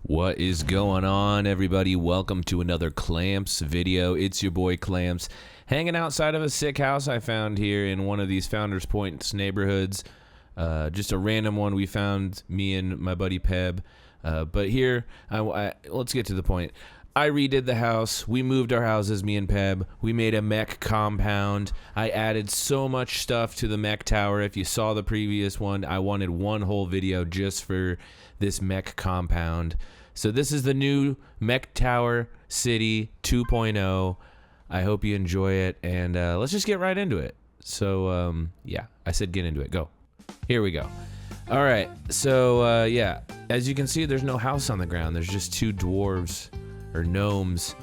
What is going on, everybody? Welcome to another Clamps video. It's your boy Clamps, hanging outside of a sick house I found here in one of these Founders Point neighborhoods. Just a random one we found, me and my buddy Peb. But here, let's get to the point. I redid the house. We moved our houses, me and Peb. We made a Mecha-Compound. I added so much stuff to the mech tower. If you saw the previous one, I wanted one whole video just for this Mecha-Compound. So this is the new Mech Tower City 2.0. I hope you enjoy it, and let's just get right into it. So, yeah, I said get into it. Go. Here we go. All right, so, yeah, as you can see, there's no house on the ground. There's just two dwarves, or gnomes,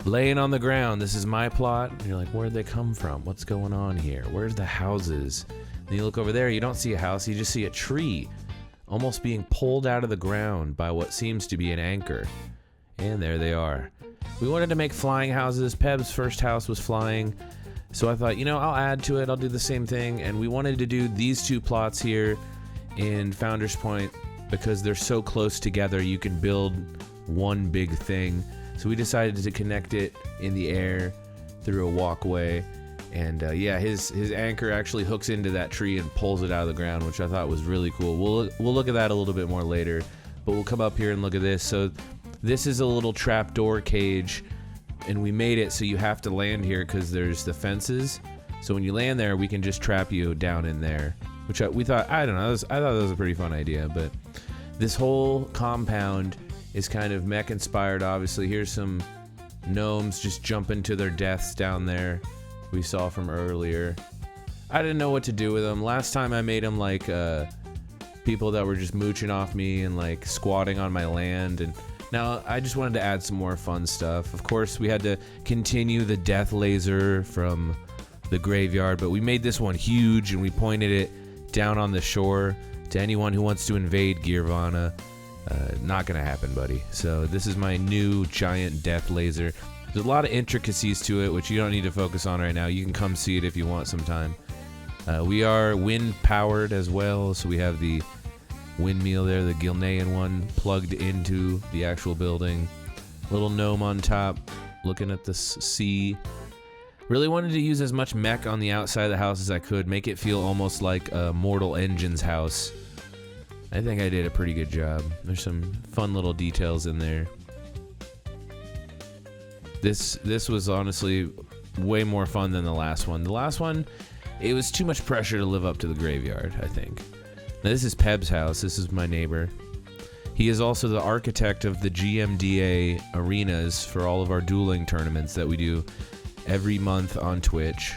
laying on the ground. This is my plot. And you're like, where'd they come from? What's going on here? Where's the houses? And you look over there, you don't see a house, you just see a tree almost being pulled out of the ground by what seems to be an anchor. And there they are. We wanted to make flying houses. Peb's first house was flying. So I thought, you know, I'll add to it. I'll do the same thing. And we wanted to do these two plots here in Founders Point because they're so close together. You can build one big thing. So we decided to connect it in the air through a walkway. And yeah, his anchor actually hooks into that tree and pulls it out of the ground, which I thought was really cool. We'll look at that a little bit more later, but we'll come up here and look at this. So this is a little trapdoor cage, and we made it so you have to land here because there's the fences. So when you land there, we can just trap you down in there, which we thought, I don't know, I thought that was a pretty fun idea. But this whole compound is kind of mech inspired. Obviously, here's some gnomes just jumping to their deaths down there. We saw from earlier. I didn't know what to do with them. Last time I made them like people that were just mooching off me and like squatting on my land, and now I just wanted to add some more fun stuff. Of course, we had to continue the death laser from the graveyard, but we made this one huge and we pointed it down on the shore to anyone who wants to invade Gearvana. Not gonna happen, buddy. So this is my new giant death laser. There's a lot of intricacies to it, which you don't need to focus on right now. You can come see it if you want sometime. We are wind powered as well, so we have the windmill there, the Gilnean one, plugged into the actual building. Little gnome on top, looking at the sea. Really wanted to use as much mech on the outside of the house as I could, make it feel almost like a Mortal Engine's house. I think I did a pretty good job. There's some fun little details in there. This was honestly way more fun than the last one. The last one, it was too much pressure to live up to the graveyard, I think. Now this is Peb's house. This is my neighbor. He is also the architect of the GMDA arenas for all of our dueling tournaments that we do every month on Twitch.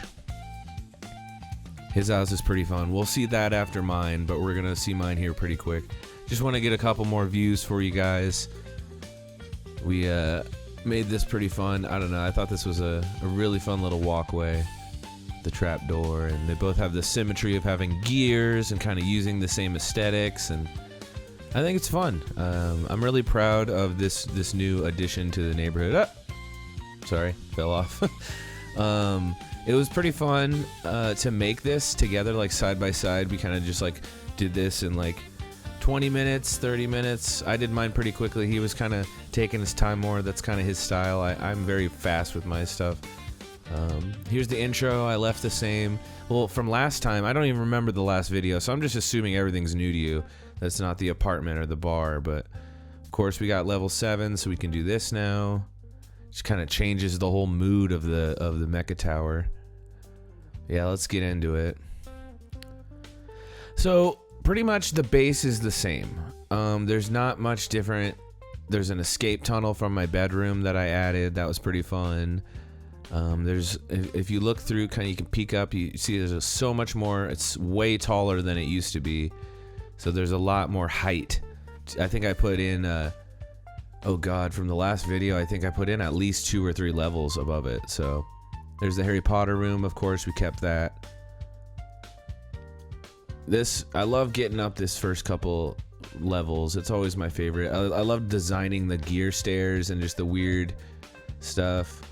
His house is pretty fun. We'll see that after mine, but we're going to see mine here pretty quick. Just want to get a couple more views for you guys. We made this pretty fun. I don't know. I thought this was a really fun little walkway. The trap door, and they both have the symmetry of having gears and kind of using the same aesthetics, and I think it's fun. I'm really proud of this new addition to the neighborhood. Sorry, fell off. It was pretty fun to make this together, like side by side. We kind of just like did this in like 20 minutes, 30 minutes. I did mine pretty quickly. He was kind of taking his time more. That's kind of his style. I'm very fast with my stuff. Here's the intro. I left the same. Well, from last time, I don't even remember the last video, so I'm just assuming everything's new to you. That's not the apartment or the bar, but of course we got level 7, so we can do this now. Just kind of changes the whole mood of the Mecha Tower. Yeah, let's get into it. So pretty much the base is the same. There's not much different. There's an escape tunnel from my bedroom that I added. That was pretty fun. If you look through, kind of, you can peek up. You see, there's so much more. It's way taller than it used to be. So there's a lot more height. I think I put in. Oh God, from the last video, I think I put in at least 2 or 3 levels above it. So there's the Harry Potter room. Of course, we kept that. I love getting up this first couple levels. It's always my favorite. I love designing the gear stairs and just the weird stuff,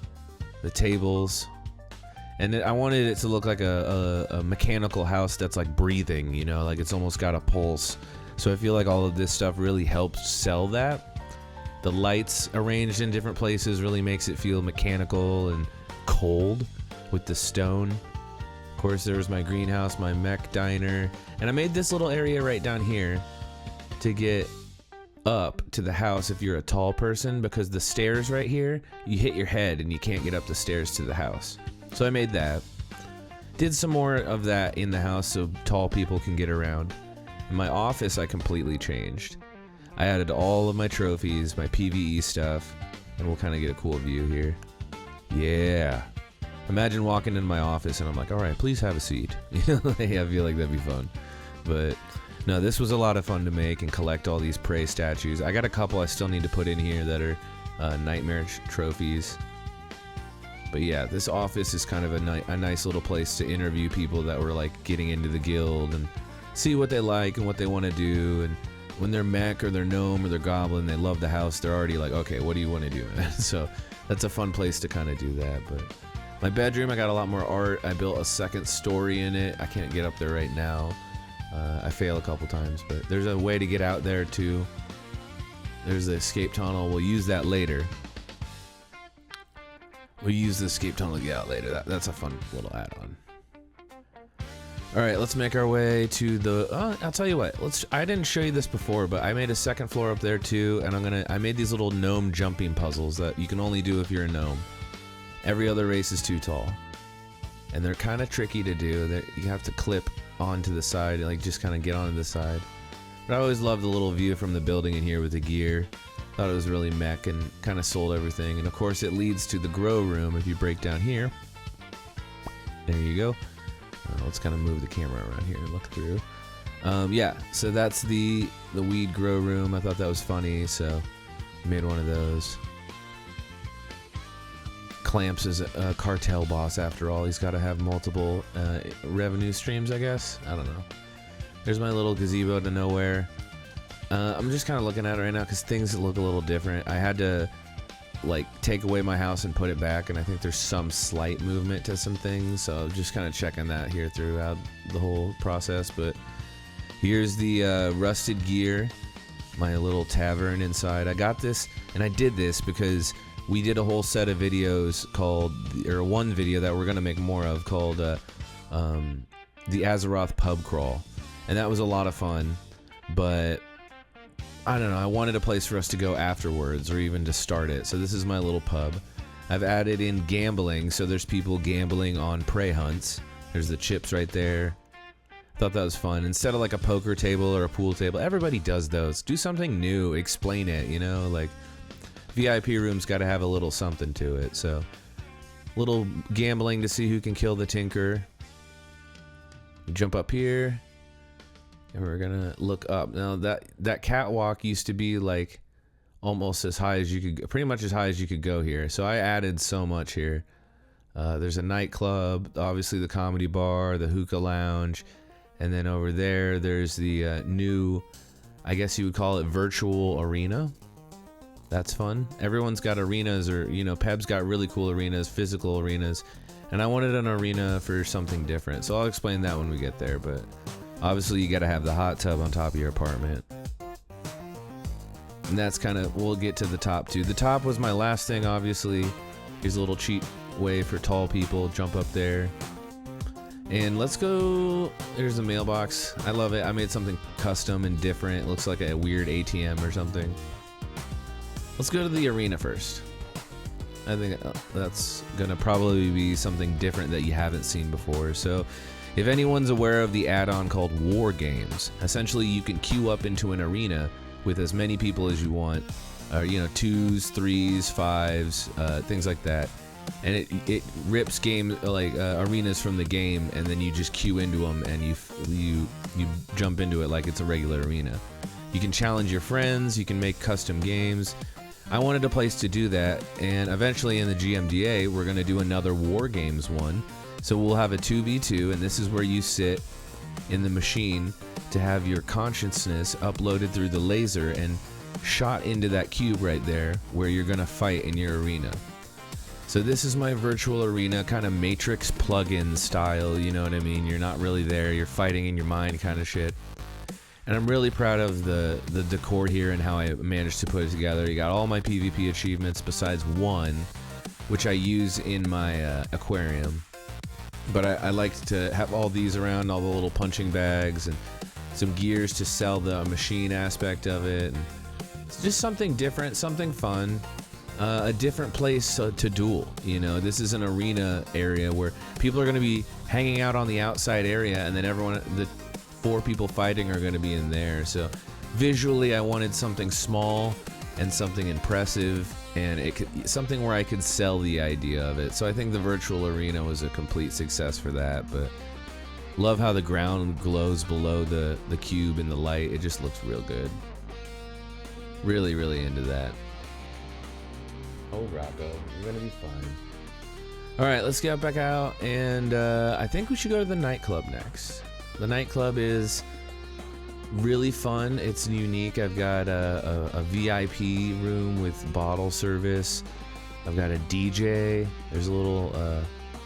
the tables, and I wanted it to look like a mechanical house that's like breathing, you know, like it's almost got a pulse. So I feel like all of this stuff really helps sell that. The lights arranged in different places really makes it feel mechanical and cold with the stone. Of course, there was my greenhouse, my mech diner, and I made this little area right down here to get up to the house if you're a tall person, because the stairs right here, you hit your head and you can't get up the stairs to the house. So I made that. Did some more of that in the house so tall people can get around. In my office, I completely changed. I added all of my trophies, my PvE stuff, and we'll kind of get a cool view here. Yeah. Imagine walking in my office and I'm like, all right, please have a seat. Yeah, I feel like that'd be fun. But no, this was a lot of fun to make and collect all these prey statues. I got a couple I still need to put in here that are nightmare trophies. But yeah, this office is kind of a nice little place to interview people that were like getting into the guild and see what they like and what they want to do. And when they're mech or they're gnome or they're goblin, they love the house, they're already like, okay, what do you want to do? So that's a fun place to kind of do that. But my bedroom, I got a lot more art. I built a second story in it. I can't get up there right now. I fail a couple times, but there's a way to get out there too. There's the escape tunnel. We'll use that later. We'll use the escape tunnel to get out later. That's a fun little add-on. All right, let's make our way to the. I'll tell you what. I didn't show you this before, but I made a second floor up there too, and I made these little gnome jumping puzzles that you can only do if you're a gnome. Every other race is too tall, and they're kind of tricky to do. You have to clip onto the side, like just kind of get onto the side. But I always loved the little view from the building in here with the gear. Thought it was really mech and kind of sold everything. And of course, it leads to the grow room. If you break down here, there you go. Let's kind of move the camera around here and look through. Yeah, so that's the weed grow room. I thought that was funny, so I made one of those. Clamps is a cartel boss after all. He's got to have multiple revenue streams, I guess. I don't know. There's my little gazebo to nowhere. I'm just kind of looking at it right now because things look a little different. I had to like take away my house and put it back, and I think there's some slight movement to some things, so just kind of checking that here throughout the whole process. But here's the rusted gear, my little tavern inside. I got this, and I did this because we did a whole set of videos called, or one video that we're gonna make more of called the Azeroth pub crawl, and that was a lot of fun. But I don't know, I wanted a place for us to go afterwards or even to start it. So this is my little pub. I've added in gambling, so there's people gambling on prey hunts. There's the chips right there. Thought that was fun. Instead of like a poker table or a pool table, everybody does those. Do something new, explain it, you know, like VIP room's got to have a little something to it. So little gambling to see who can kill the tinker. Jump up here. And we're gonna look up. Now that catwalk used to be like almost as high as you could, pretty much as high as you could go here. So I added so much here. There's a nightclub, obviously the comedy bar, the hookah lounge, and then over there's the new, I guess you would call it virtual arena. That's fun. Everyone's got arenas, or you know, Peb's got really cool arenas, physical arenas, and I wanted an arena for something different. So I'll explain that when we get there, but. Obviously, you got to have the hot tub on top of your apartment. And that's kind of, we'll get to the top too. The top was my last thing, obviously. Here's a little cheap way for tall people. Jump up there. And let's go, there's the mailbox. I love it. I made something custom and different. It looks like a weird ATM or something. Let's go to the arena first. I think that's going to probably be something different that you haven't seen before. So if anyone's aware of the add-on called War Games, essentially you can queue up into an arena with as many people as you want, you know, 2s, 3s, 5s, things like that, and it rips games like arenas from the game, and then you just queue into them and you jump into it like it's a regular arena. You can challenge your friends, you can make custom games. I wanted a place to do that, and eventually in the GMDA we're going to do another War Games one. So we'll have a 2v2, and this is where you sit in the machine to have your consciousness uploaded through the laser and shot into that cube right there where you're gonna fight in your arena. So this is my virtual arena, kind of Matrix plug-in style, you know what I mean? You're not really there, you're fighting in your mind kind of shit. And I'm really proud of the decor here and how I managed to put it together. You got all my PvP achievements besides one, which I use in my aquarium. But I like to have all these around, all the little punching bags and some gears to sell the machine aspect of it. And it's just something different, something fun. A different place to duel. You know, this is an arena area where people are going to be hanging out on the outside area, and then the 4 people fighting are going to be in there. So visually, I wanted something small and something impressive, and something where I could sell the idea of it. So I think the virtual arena was a complete success for that. But love how the ground glows below the cube in the light. It just looks real good. Really, really into that. Oh, Rocco, you're gonna be fine. All right, let's get back out, and I think we should go to the nightclub next. The nightclub is really fun. It's unique. I've got a VIP room with bottle service. I've got a DJ. There's a little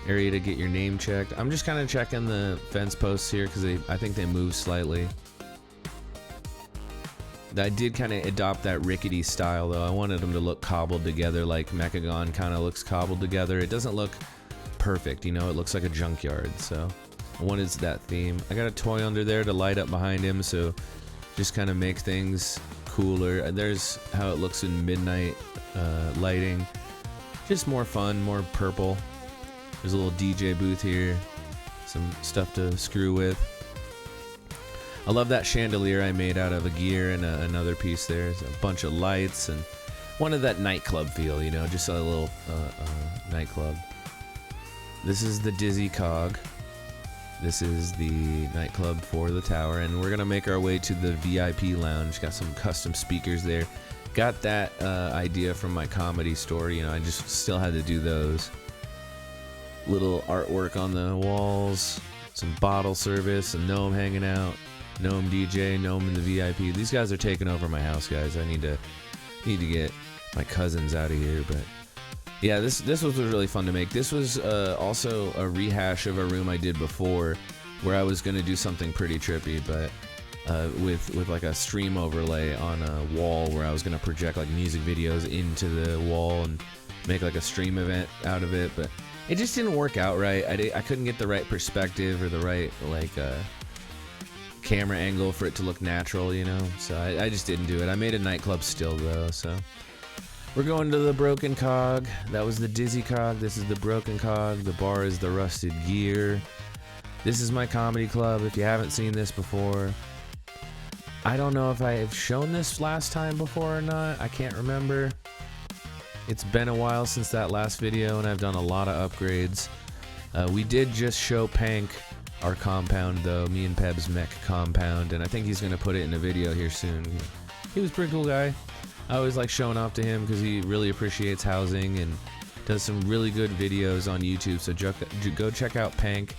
area to get your name checked. I'm just kind of checking the fence posts here because I think they move slightly. I did kind of adopt that rickety style, though. I wanted them to look cobbled together like Mecha-Compound kind of looks cobbled together. It doesn't look perfect, you know? It looks like a junkyard, so I wanted that theme. I got a toy under there to light up behind him, so just kind of make things cooler. There's how it looks in midnight lighting. Just more fun, more purple. There's a little DJ booth here. Some stuff to screw with. I love that chandelier I made out of a gear and another piece there. There's a bunch of lights and wanted that nightclub feel, you know, just a little nightclub. This is the Dizzy Cog. This is the nightclub for the tower, and we're gonna make our way to the VIP lounge. Got some custom speakers there. Got that idea from my comedy store, you know, I just still had to do those. Little artwork on the walls, some bottle service, a gnome hanging out. Gnome DJ, Gnome in the VIP. These guys are taking over my house, guys. I need to get my cousins out of here, but yeah, this was really fun to make. This was also a rehash of a room I did before, where I was gonna do something pretty trippy, but with like a stream overlay on a wall where I was gonna project like music videos into the wall and make like a stream event out of it, but it just didn't work out right. I couldn't get the right perspective or the right like camera angle for it to look natural, you know, so I just didn't do it. I made a nightclub still though, so we're going to the Broken Cog. That was the Dizzy Cog. This is the Broken Cog. The bar is the Rusted Gear. This is my comedy club. If you haven't seen this before, I don't know if I have shown this last time before or not. I can't remember. It's been a while since that last video, and I've done a lot of upgrades. We did just show Pank our compound, though, me and Peb's Mecha-Compound, and I think he's going to put it in a video here soon. He was a pretty cool guy. I always like showing off to him because he really appreciates housing and does some really good videos on YouTube, so go check out Pank,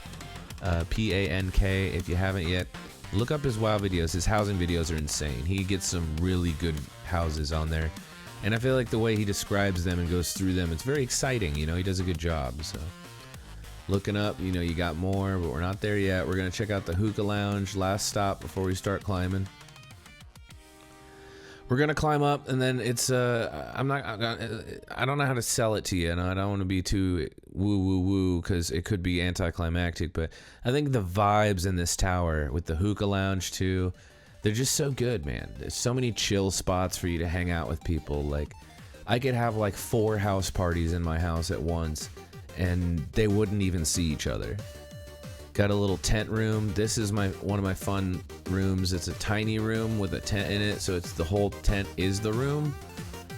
P-A-N-K, if you haven't yet. Look up his WoW videos. His housing videos are insane. He gets some really good houses on there, and I feel like the way he describes them and goes through them, it's very exciting, you know, he does a good job, so... Looking up, you know, you got more, but we're not there yet. We're gonna check out the hookah lounge, last stop before we start climbing. We're gonna climb up, and then it's I don't know how to sell it to you, and I don't want to be too woo because it could be anticlimactic, but I think the vibes in this tower with the hookah lounge too, they're just so good, man. There's so many chill spots for you to hang out with people. Like, I could have like 4 house parties in my house at once, and they wouldn't even see each other. Got a little tent room. This is one of my fun rooms. It's a tiny room with a tent in it, so it's the whole tent is the room.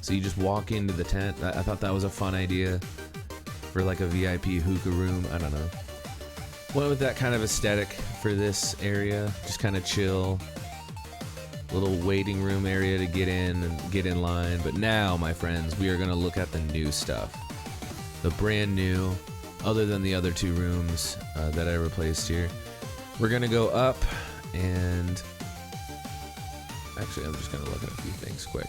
So you just walk into the tent. I thought that was a fun idea for like a VIP hookah room. I don't know. Went with that kind of aesthetic for this area. Just kind of chill. Little waiting room area to get in and get in line. But now, my friends, we are gonna look at the new stuff. The brand new, other than the other 2 rooms that I replaced here. We're gonna go up, and actually I'm just gonna look at a few things quick.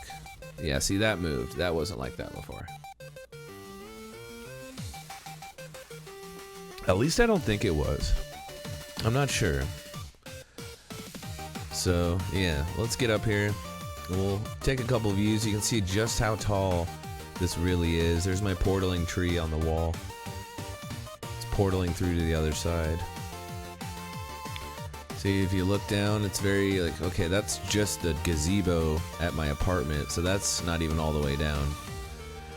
Yeah, see, that moved. That wasn't like that before. At least I don't think it was. I'm not sure. So yeah, let's get up here. We'll take a couple views. You can see just how tall this really is. There's my portaling tree on the wall. It's portaling through to the other side. See, if you look down, it's very like, okay, that's just the gazebo at my apartment, so that's not even all the way down.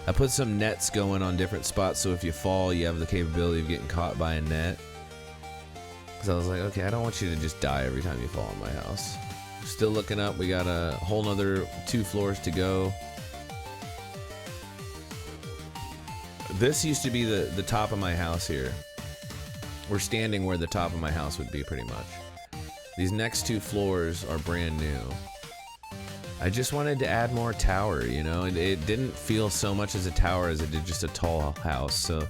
I put some nets going on different spots, so if you fall, you have the capability of getting caught by a net. Because I was like, okay, I don't want you to just die every time you fall in my house. Still looking up, we got a whole nother 2 floors to go. This used to be the top of my house here. We're standing where the top of my house would be pretty much. These next 2 floors are brand new. I just wanted to add more tower, you know, and it didn't feel so much as a tower as it did just a tall house, so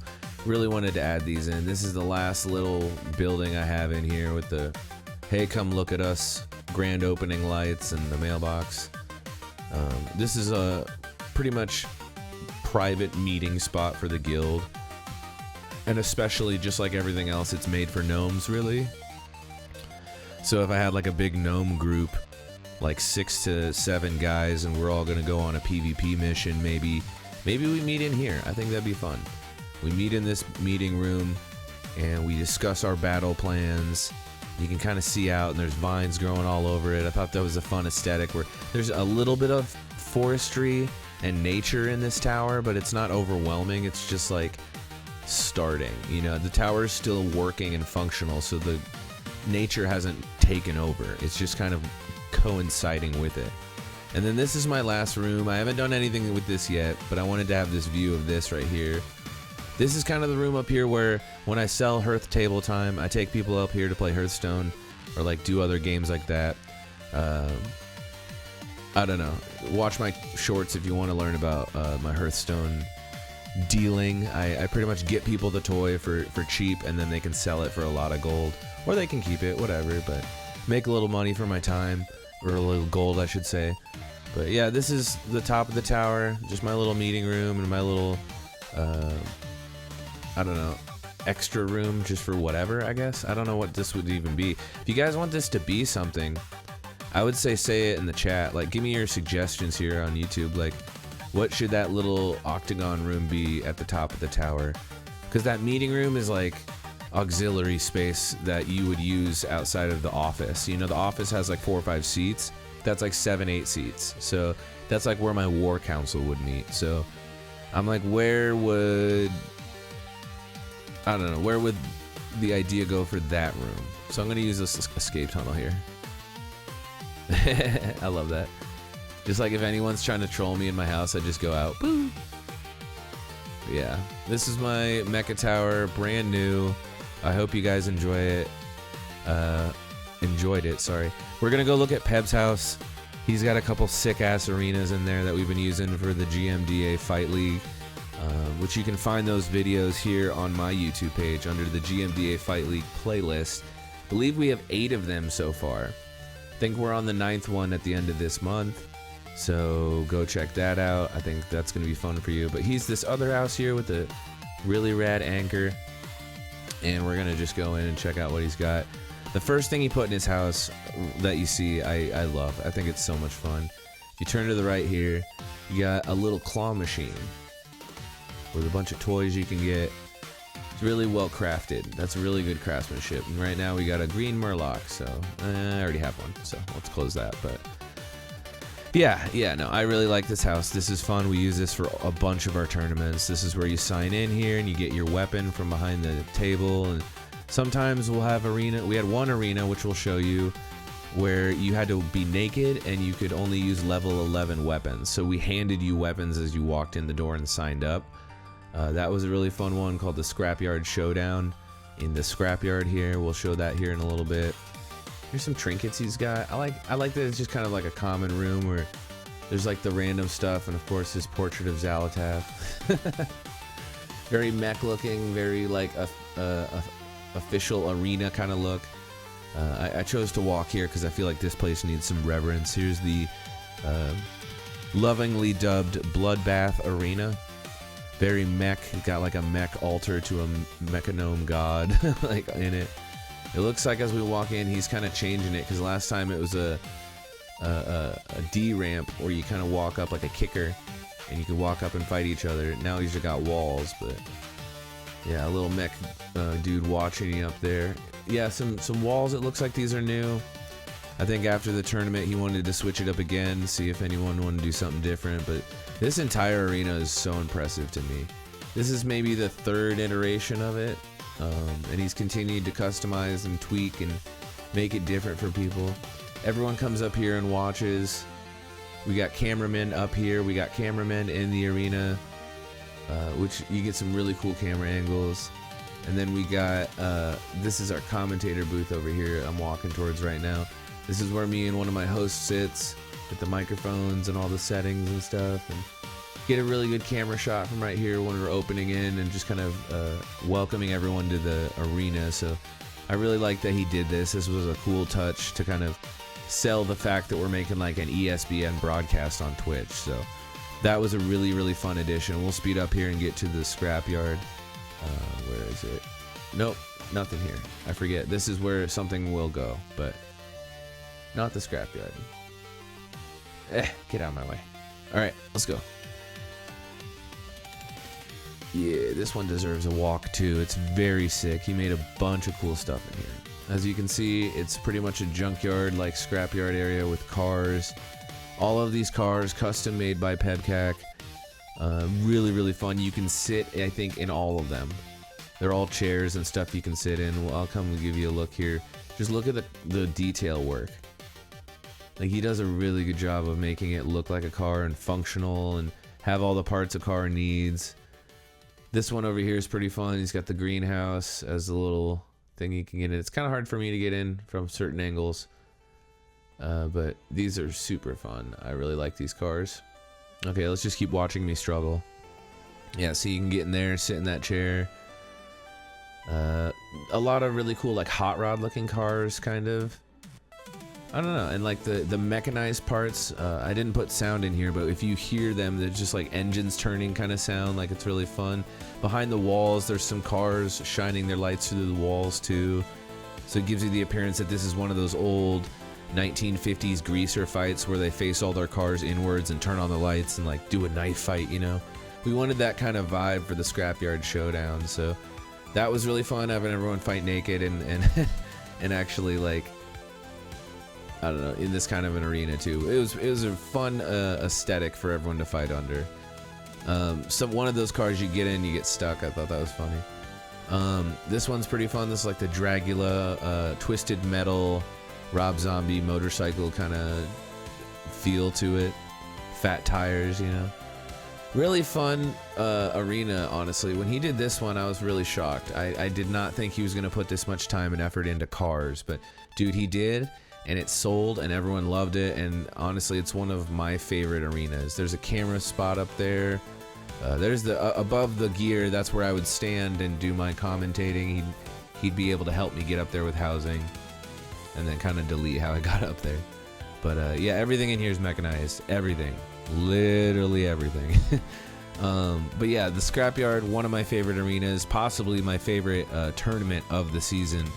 really wanted to add these in. This is the last little building I have in here with the, hey, come look at us, grand opening lights and the mailbox. This is a pretty much private meeting spot for the guild, and especially just like everything else, it's made for gnomes, really. So if I had like a big gnome group, like 6 to 7 guys, and we're all gonna go on a PvP mission, maybe we meet in here. I think that'd be fun. We meet in this meeting room and we discuss our battle plans. You can kind of see out, and there's vines growing all over it. I thought that was a fun aesthetic where there's a little bit of forestry and nature in this tower, but it's not overwhelming. It's just like starting, you know, the tower is still working and functional, so the nature hasn't taken over. It's just kind of coinciding with it. And then this is my last room. I haven't done anything with this yet, but I wanted to have this view of this right here. This is kind of the room up here where when I sell Hearth Table Time, I take people up here to play Hearthstone or like do other games like that. I don't know. Watch my shorts if you want to learn about my Hearthstone dealing. I pretty much get people the toy for cheap, and then they can sell it for a lot of gold, or they can keep it, whatever, but make a little money for my time, or a little gold, I should say. But yeah, this is the top of the tower, just my little meeting room and my little, I don't know, extra room just for whatever, I guess. I don't know what this would even be. If you guys want this to be something, I would say it in the chat. Like, give me your suggestions here on YouTube. Like, what should that little octagon room be at the top of the tower? Because that meeting room is like auxiliary space that you would use outside of the office. You know, the office has like 4 or 5 seats. That's like 7, 8 seats. So that's like where my war council would meet. So I'm like, where would the idea go for that room? So I'm gonna use this escape tunnel here. I love that. Just like if anyone's trying to troll me in my house, I just go out. Boo! Yeah, this is my Mecha Tower, brand new. I hope you guys enjoy it. Enjoyed it, sorry. We're gonna go look at Peb's house. He's got a couple sick-ass arenas in there that we've been using for the GMDA Fight League, which you can find those videos here on my YouTube page under the GMDA Fight League playlist. I believe we have 8 of them so far. I think we're on the 9th one at the end of this month, so go check that out. I think that's going to be fun for you. But he's this other house here with a really rad anchor, and we're going to just go in and check out what he's got. The first thing he put in his house that you see, I love. I think it's so much fun. If you turn to the right here, you got a little claw machine with a bunch of toys you can get. It's really well crafted. That's really good craftsmanship. And right now we got a green Murloc, so I already have one, so let's close that. But yeah, no, I really like this house. This is fun. We use this for a bunch of our tournaments. This is where you sign in here and you get your weapon from behind the table. And sometimes we'll have arena. We had one arena, which we'll show you, where you had to be naked and you could only use level 11 weapons. So we handed you weapons as you walked in the door and signed up. That was a really fun one called the Scrapyard Showdown in the Scrapyard here. We'll show that here in a little bit. Here's some trinkets he's got. I like that it's just kind of like a common room where there's like the random stuff, and of course his portrait of Zalatath. Very mech looking, very like a official arena kind of look. I chose to walk here because I feel like this place needs some reverence. Here's the lovingly dubbed Bloodbath Arena. Very mech. Got like a mech altar to a Mecha-Gnome god like in it. It looks like as we walk in, he's kind of changing it, because last time it was a D ramp where you kind of walk up like a kicker, and you could walk up and fight each other. Now he's just got walls, but yeah, a little mech dude watching you up there. Yeah, some walls. It looks like these are new. I think after the tournament he wanted to switch it up again, see if anyone wanted to do something different, but this entire arena is so impressive to me. This is maybe the third iteration of it, and he's continued to customize and tweak and make it different for people. Everyone comes up here and watches. We got cameramen up here, we got cameramen in the arena, which you get some really cool camera angles. And then we got, this is our commentator booth over here I'm walking towards right now. This is where me and one of my hosts sits with the microphones and all the settings and stuff, and get a really good camera shot from right here when we're opening in and just kind of welcoming everyone to the arena. So I really like that he did this. This was a cool touch to kind of sell the fact that we're making like an ESPN broadcast on Twitch. So that was a really, really fun addition. We'll speed up here and get to the scrapyard. Where is it? Nope, nothing here. I forget. This is where something will go, but not the scrapyard. Get out of my way. Alright, let's go. Yeah, this one deserves a walk too. It's very sick. He made a bunch of cool stuff in here. As you can see, it's pretty much a junkyard like scrapyard area with cars. All of these cars custom made by Pebcac. Really, really fun. You can sit, I think, in all of them. They're all chairs and stuff you can sit in. Well, I'll come and give you a look here. Just look at the detail work. Like, he does a really good job of making it look like a car and functional and have all the parts a car needs. This one over here is pretty fun. He's got the greenhouse as a little thing you can get in. It's kind of hard for me to get in from certain angles, but these are super fun. I really like these cars. Okay, let's just keep watching me struggle. Yeah, so you can get in there, sit in that chair. A lot of really cool like hot rod looking cars, kind of. I don't know, and like the mechanized parts, I didn't put sound in here, but if you hear them, they're just like engines turning kind of sound, like it's really fun. Behind the walls, there's some cars shining their lights through the walls too, so it gives you the appearance that this is one of those old 1950s greaser fights where they face all their cars inwards and turn on the lights and like do a knife fight, you know. We wanted that kind of vibe for the Scrapyard Showdown, so that was really fun, having everyone fight naked and and actually, like, I don't know, in this kind of an arena too. It was a fun aesthetic for everyone to fight under. So one of those cars you get in, you get stuck. I thought that was funny. This one's pretty fun. This is like the Dragula, Twisted Metal, Rob Zombie motorcycle kind of feel to it. Fat tires, you know. Really fun arena, honestly. When he did this one, I was really shocked. I did not think he was going to put this much time and effort into cars, but dude, he did. And it sold and everyone loved it, and honestly it's one of my favorite arenas. There's a camera spot up there. There's the above the gear, that's where I would stand and do my commentating. He'd be able to help me get up there with housing and then kind of delete how I got up there. But yeah, everything in here is mechanized. Everything, literally everything. But yeah, the Scrapyard, one of my favorite arenas, possibly my favorite tournament of the season.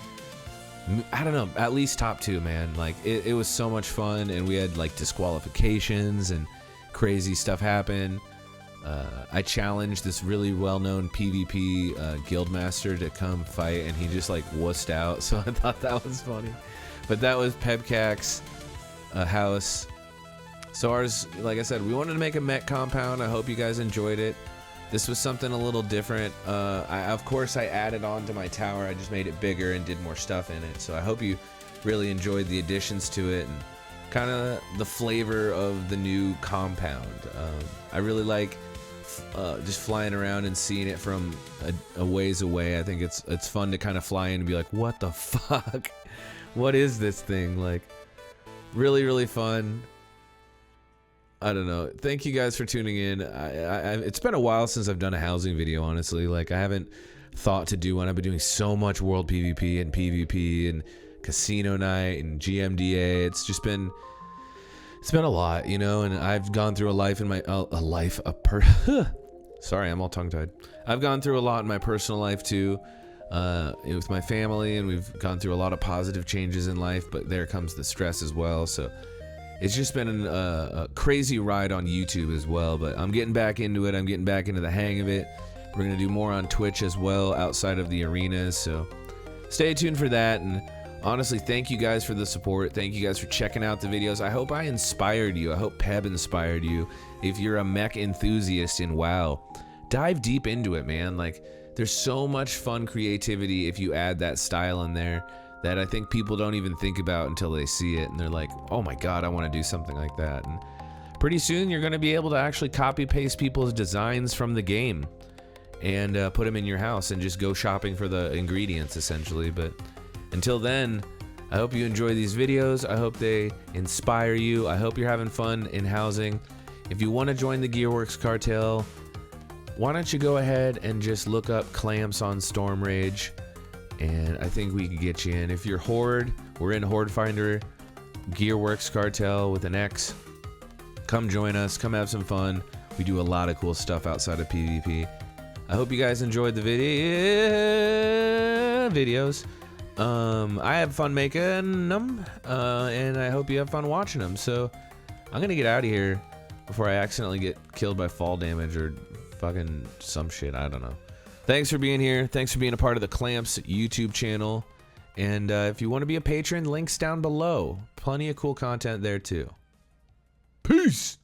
I don't know, at least top 2, man. Like, it was so much fun, and we had like disqualifications and crazy stuff happen. I challenged this really well-known PvP guildmaster to come fight, and he just like wussed out, so I thought that was funny. But that was Pebcac's house. So ours, like I said, we wanted to make a Mecha-Compound. I hope you guys enjoyed it. This was something a little different. Of course, I added on to my tower. I just made it bigger and did more stuff in it. So I hope you really enjoyed the additions to it and kind of the flavor of the new compound. I really like just flying around and seeing it from a ways away. I think it's fun to kind of fly in and be like, what the fuck? What is this thing? Like, really, really fun. I don't know. Thank you guys for tuning in. It's been a while since I've done a housing video, honestly. Like, I haven't thought to do one. I've been doing so much world PvP and PvP and casino night and GMDA. It's been a lot, you know, and I've gone through a life in my sorry, I'm all tongue-tied. I've gone through a lot in my personal life too. with my family, and we've gone through a lot of positive changes in life, but there comes the stress as well. So it's just been a crazy ride on YouTube as well, but I'm getting back into it. I'm getting back into the hang of it. We're going to do more on Twitch as well outside of the arenas, so stay tuned for that. And honestly, thank you guys for the support. Thank you guys for checking out the videos. I hope I inspired you. I hope Peb inspired you. If you're a mech enthusiast in WoW, dive deep into it, man. Like, there's so much fun creativity if you add that style in there that I think people don't even think about until they see it, and they're like, oh my god, I want to do something like that. And pretty soon you're going to be able to actually copy paste people's designs from the game and put them in your house and just go shopping for the ingredients, essentially. But until then, I hope you enjoy these videos. I hope they inspire you. I hope you're having fun in housing. If you want to join the Gearworks cartel, why don't you go ahead and just look up Clamps on Storm Rage, and I think we could get you in. If you're Horde, we're in Horde Finder Gearworks cartel with an X. Come join us. Come have some fun. We do a lot of cool stuff outside of PvP. I hope you guys enjoyed the videos. I have fun making them, and I hope you have fun watching them. So I'm gonna get out of here before I accidentally get killed by fall damage or fucking some shit. I don't know. Thanks for being here. Thanks for being a part of the Clamps YouTube channel. And if you want to be a patron, links down below. Plenty of cool content there too. Peace.